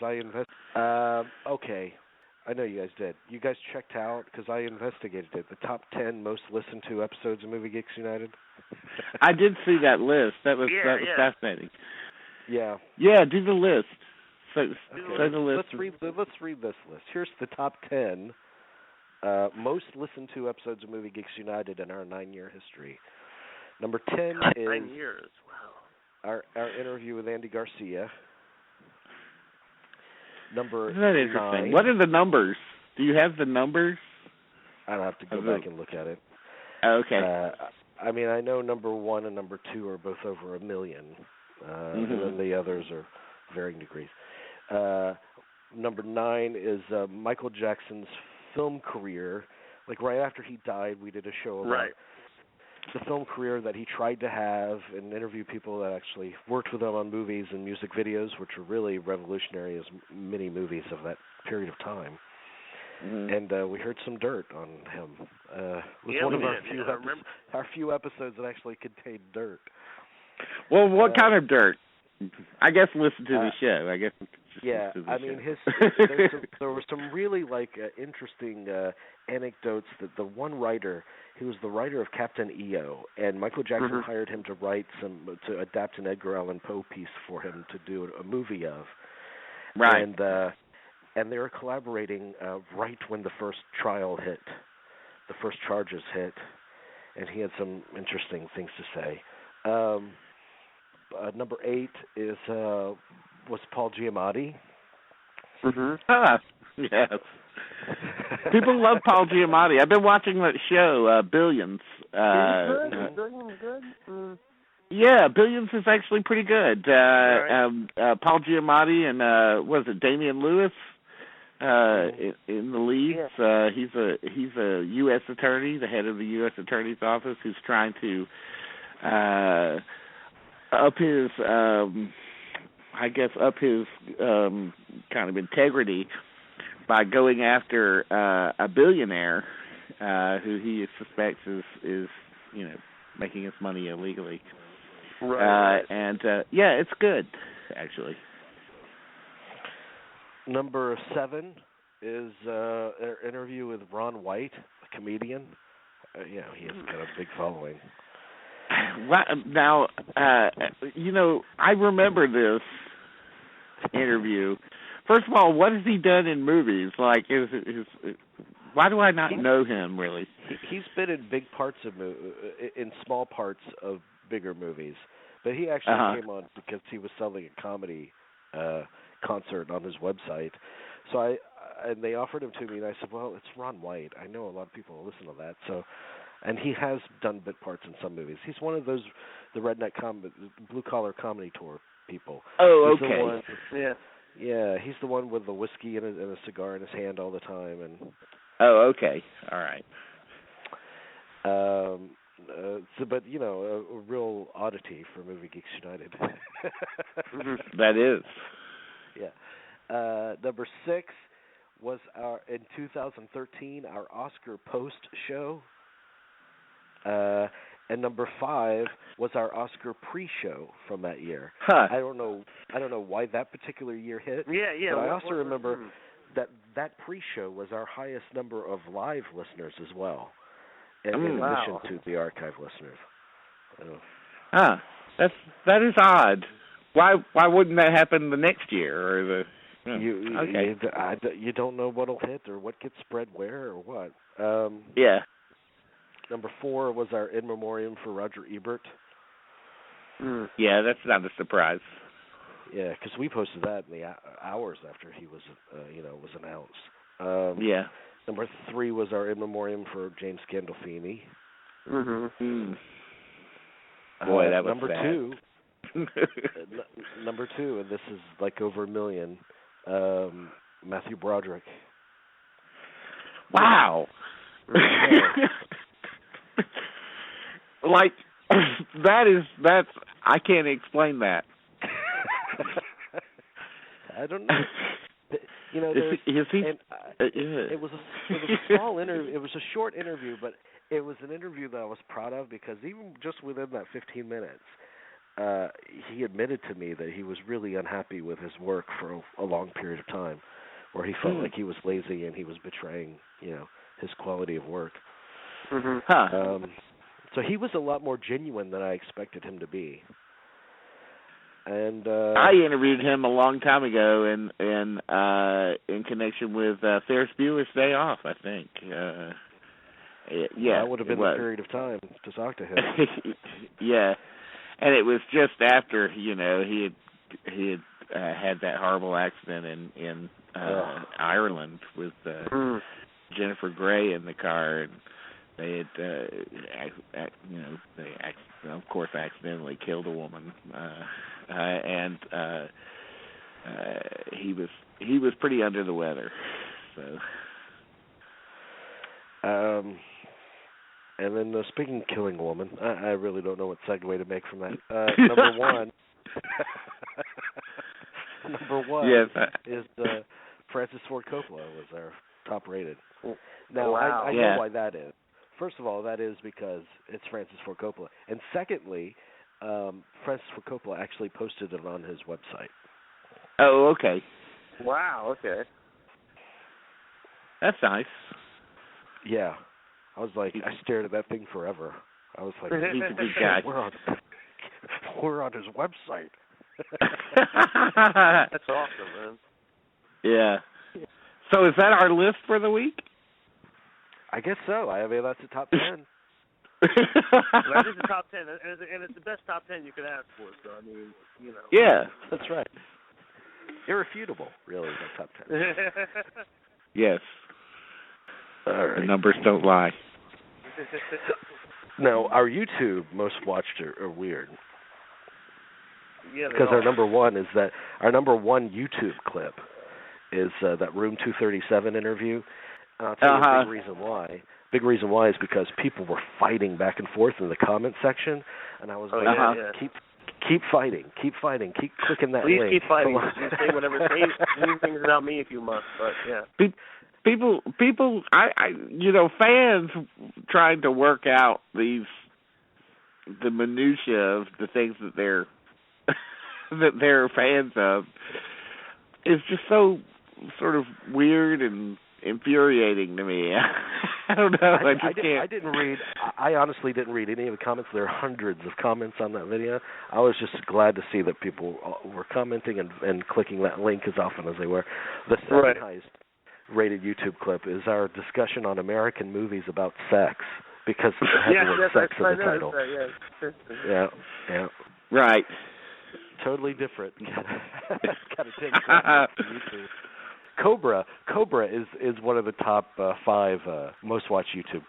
I invest. Okay, I know you guys did. You guys checked out because I investigated it. The top 10 most listened to episodes of Movie Geeks United. I did see that list. That was fascinating. Yeah. Yeah, do the list. Say the list. Let's read this list. Here's the top 10 most listened to episodes of Movie Geeks United in our 9-year history. Number 10 is 9 years. Wow. Our interview with Andy Garcia. Number Isn't that interesting? 9. What are the numbers? Do you have the numbers? I'll have to go back and look at it. Okay. I mean, I know number 1 and number 2 are both over 1 million, and then the others are varying degrees. Number 9 is Michael Jackson's film career. Like right after he died, we did a show about the film career that he tried to have and interview people that actually worked with him on movies and music videos, which were really revolutionary as mini movies of that period of time. And we heard some dirt on him. It was one of our few episodes that actually contained dirt. Well, what kind of dirt? I guess listen to the show. I guess. I mean, there were some really interesting anecdotes that the one writer, he was the writer of Captain EO, and Michael Jackson hired him to adapt an Edgar Allan Poe piece for him to do a movie of. Right. And they were collaborating right when the first trial hit, the first charges hit, and he had some interesting things to say. Number 8 was Paul Giamatti. Yes. People love Paul Giamatti. I've been watching that show, Billions. Is Billions good? Yeah, Billions is actually pretty good. Paul Giamatti and was it Damian Lewis in the leads? He's a U.S. attorney, the head of the U.S. Attorney's Office, who's trying to up his kind of integrity by going after a billionaire who he suspects is making his money illegally. Right. It's good actually. Number 7 is an interview with Ron White, a comedian. He has got a big following. Now, I remember this interview. First of all, what has he done in movies? Like, why do I not know him, really? He's been in big parts of in small parts of bigger movies. But he actually came on because he was selling a comedy concert on his website. So and they offered him to me, and I said, well, it's Ron White. I know a lot of people listen to that. So, and he has done bit parts in some movies. He's one of those, the redneck blue-collar comedy tour people. Oh, okay. Yeah, he's the one with the whiskey and a cigar in his hand all the time. And oh, okay. All right. But, a real oddity for Movie Geeks United. That is. Yeah. Number 6 was in 2013, our Oscar post show. And number 5 was our Oscar pre-show from that year. I don't know why that particular year hit. Yeah. But I also remember that pre-show was our highest number of live listeners as well, in addition to the archive listeners. That is odd. Why wouldn't that happen the next year or the? You don't know what'll hit or what gets spread where or what. Yeah. Number 4 was our in memoriam for Roger Ebert. Yeah, that's not a surprise. Yeah, because we posted that in the hours after he was, was announced. Yeah. Number 3 was our in memoriam for James Gandolfini. Boy, that was number bad. 2. Number 2, and this is like over 1 million. Matthew Broderick. Wow. Like that's I can't explain that. I don't know. It was a small interview. It was a short interview, but it was an interview that I was proud of because even just within that 15 minutes, he admitted to me that he was really unhappy with his work for a long period of time, where he felt like he was lazy and he was betraying, his quality of work. So he was a lot more genuine than I expected him to be. And I interviewed him a long time ago in connection with Ferris Bueller's Day Off, I think. That would have been the period of time to talk to him. Yeah, and it was just after he had had that horrible accident in Ireland with Jennifer Grey in the car, and they had they of course accidentally killed a woman, and he was pretty under the weather, so. And then speaking of killing a woman, I really don't know what segue to make from that. Number one, is Francis Ford Coppola was our top rated. Now I know why that is. First of all, that is because it's Francis Ford Coppola, and secondly, Francis Ford Coppola actually posted it on his website. Oh, okay. Wow. Okay. That's nice. Yeah. I was like, I stared at that thing forever. I was like, he's a good guy. We're on his website. That's awesome, man. Yeah. So is that our list for the week? I guess so. I mean, that's the top 10. That is the top 10, and it's the best top 10 you could ask for. So I mean, Yeah, that's right. Irrefutable, really, the top 10. Yes. All right. The numbers don't lie. Now, our YouTube most watched are weird. Yeah, because our number one YouTube clip is that Room 237 interview. I'll tell you the big reason why is because people were fighting back and forth in the comment section, and I was keep fighting, keep clicking that link. Please keep fighting. You say whatever, say things about me if you must, but yeah. People, fans trying to work out the minutia of the things that they're fans of is just so sort of weird and infuriating to me. I don't know. I honestly didn't read any of the comments. There are hundreds of comments on that video. I was just glad to see that people were commenting and clicking that link as often as they were. The second highest rated YouTube clip is our discussion on American movies about sex, because it has the word sex in the title. Yeah. Right. Totally different. Got a 10 YouTube. Cobra is one of the top 5 most watched YouTube